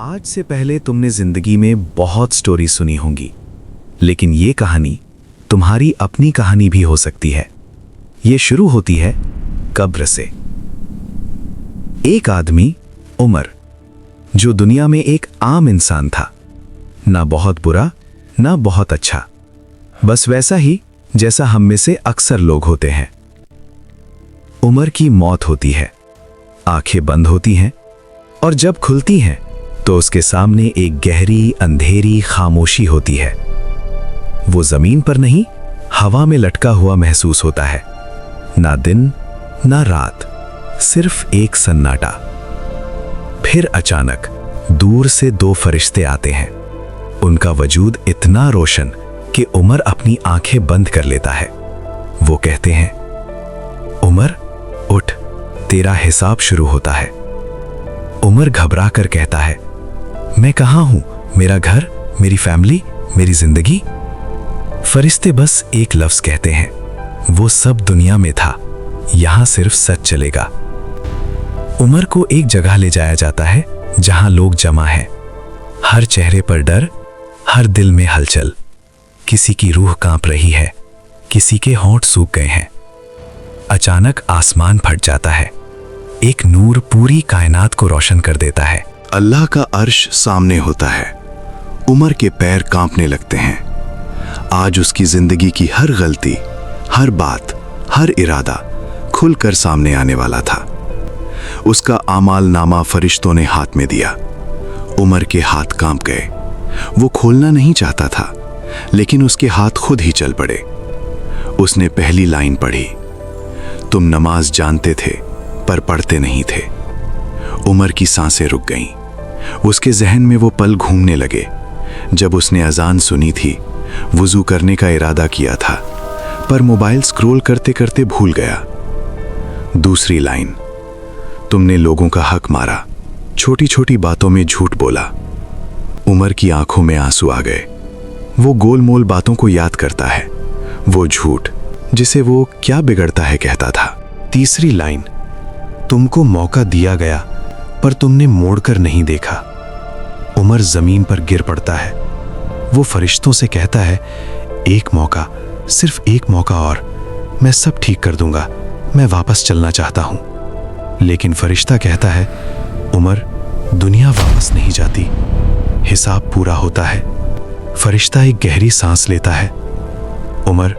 आज से पहले तुमने जिंदगी में बहुत स्टोरी सुनी होंगी, लेकिन ये कहानी तुम्हारी अपनी कहानी भी हो सकती है। ये शुरू होती है कब्र से। एक आदमी, उमर, जो दुनिया में एक आम इंसान था, ना बहुत बुरा ना बहुत अच्छा, बस वैसा ही जैसा हम में से अक्सर लोग होते हैं। उमर की मौत होती है, आंखें बंद होती हैं और जब खुलती हैं तो उसके सामने एक गहरी अंधेरी खामोशी होती है। वो जमीन पर नहीं, हवा में लटका हुआ महसूस होता है। ना दिन ना रात, सिर्फ एक सन्नाटा। फिर अचानक दूर से दो फरिश्ते आते हैं। उनका वजूद इतना रोशन कि उमर अपनी आंखें बंद कर लेता है। वो कहते हैं, उमर उठ, तेरा हिसाब शुरू होता है। उमर घबरा कर कहता है, मैं कहां हूं? मेरा घर, मेरी फैमिली, मेरी जिंदगी? फरिश्ते बस एक लफ्ज कहते हैं, वो सब दुनिया में था, यहां सिर्फ सच चलेगा। उमर को एक जगह ले जाया जाता है जहां लोग जमा हैं। हर चेहरे पर डर, हर दिल में हलचल। किसी की रूह कांप रही है, किसी के होंठ सूख गए हैं। अचानक आसमान फट जाता है। एक नूर पूरी कायनात को रोशन कर देता है। अल्लाह का अर्श सामने होता है। उमर के पैर कांपने लगते हैं। आज उसकी जिंदगी की हर गलती, हर बात, हर इरादा खुलकर सामने आने वाला था। उसका आमाल नामा फरिश्तों ने हाथ में दिया। उमर के हाथ कांप गए। वो खोलना नहीं चाहता था, लेकिन उसके हाथ खुद ही चल पड़े। उसने पहली लाइन पढ़ी, तुम नमाज जानते थे पर पढ़ते नहीं थे। उमर की सांसें रुक गईं। उसके जहन में वो पल घूमने लगे जब उसने अजान सुनी थी। वुजू करने का इरादा किया था, पर मोबाइल स्क्रॉल करते करते भूल गया। दूसरी लाइन, तुमने लोगों का हक मारा, छोटी छोटी बातों में झूठ बोला। उमर की आंखों में आंसू आ गए। वो गोलमोल बातों को याद करता है, वो झूठ जिसे वो क्या बिगड़ता है कहता था। तीसरी लाइन, तुमको मौका दिया गया पर तुमने मोड़कर नहीं देखा। उमर जमीन पर गिर पड़ता है। वो फरिश्तों से कहता है, एक मौका, सिर्फ एक मौका और, मैं सब ठीक कर दूंगा, मैं वापस चलना चाहता हूं। लेकिन फरिश्ता कहता है, उमर, दुनिया वापस नहीं जाती, हिसाब पूरा होता है। फरिश्ता एक गहरी सांस लेता है। उमर,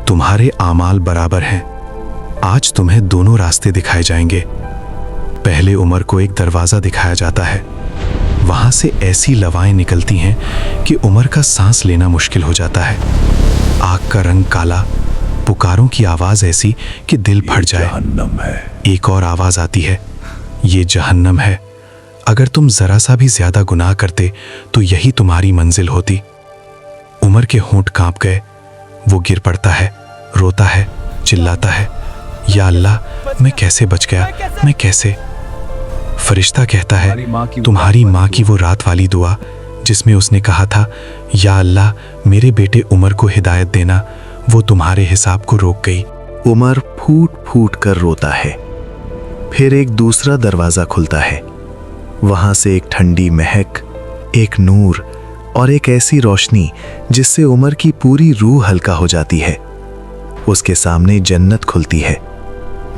तुम्हारे आमाल बराबर हैं। आज तुम्हें दोनों रास्ते दिखाए जाएंगे। पहले उमर को एक दरवाजा दिखाया जाता है। वहां से ऐसी लवाएं निकलती हैं कि उमर का सांस लेना मुश्किल हो जाता है। आग का रंग काला, पुकारों की आवाज ऐसी कि दिल फट जाए। जहन्नम है। एक और आवाज आती है, ये जहन्नम है। अगर तुम जरा सा भी ज्यादा गुनाह करते तो यही तुम्हारी मंजिल होती। उमर के होंठ कांप गए। वो गिर पड़ता है, रोता है, चिल्लाता है, या अल्लाह, मैं कैसे बच गया, मैं कैसे? फरिश्ता कहता है, तुम्हारी माँ की वो रात वाली दुआ जिसमें उसने कहा था, या अल्लाह, मेरे बेटे उमर को हिदायत देना, वो तुम्हारे हिसाब को रोक गई। उमर फूट फूट कर रोता है। फिर एक दूसरा दरवाजा खुलता है। वहां से एक ठंडी महक, एक नूर और एक ऐसी रोशनी जिससे उमर की पूरी रूह हल्का हो जाती है। उसके सामने जन्नत खुलती है।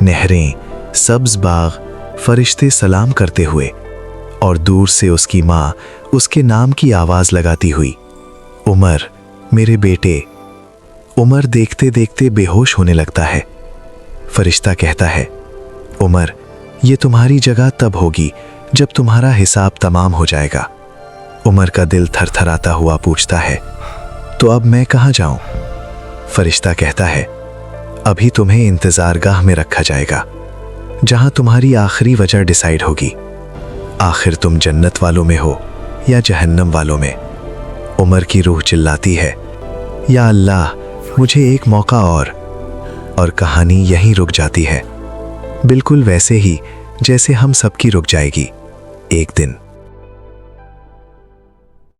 नहरें, सब्ज बाग, फरिश्ते सलाम करते हुए, और दूर से उसकी माँ उसके नाम की आवाज लगाती हुई, उमर, मेरे बेटे। उमर देखते देखते बेहोश होने लगता है। फरिश्ता कहता है, उमर, ये तुम्हारी जगह तब होगी जब तुम्हारा हिसाब तमाम हो जाएगा। उमर का दिल थरथराता हुआ पूछता है, तो अब मैं कहाँ जाऊं? फरिश्ता कहता है, अभी तुम्हें इंतजारगाह में रखा जाएगा, जहां तुम्हारी आखिरी वजह डिसाइड होगी। आखिर तुम जन्नत वालों में हो या जहन्नम वालों में? उमर की रूह चिल्लाती है, या अल्लाह, मुझे एक मौका और कहानी यहीं रुक जाती है, बिल्कुल वैसे ही जैसे हम सबकी रुक जाएगी एक दिन।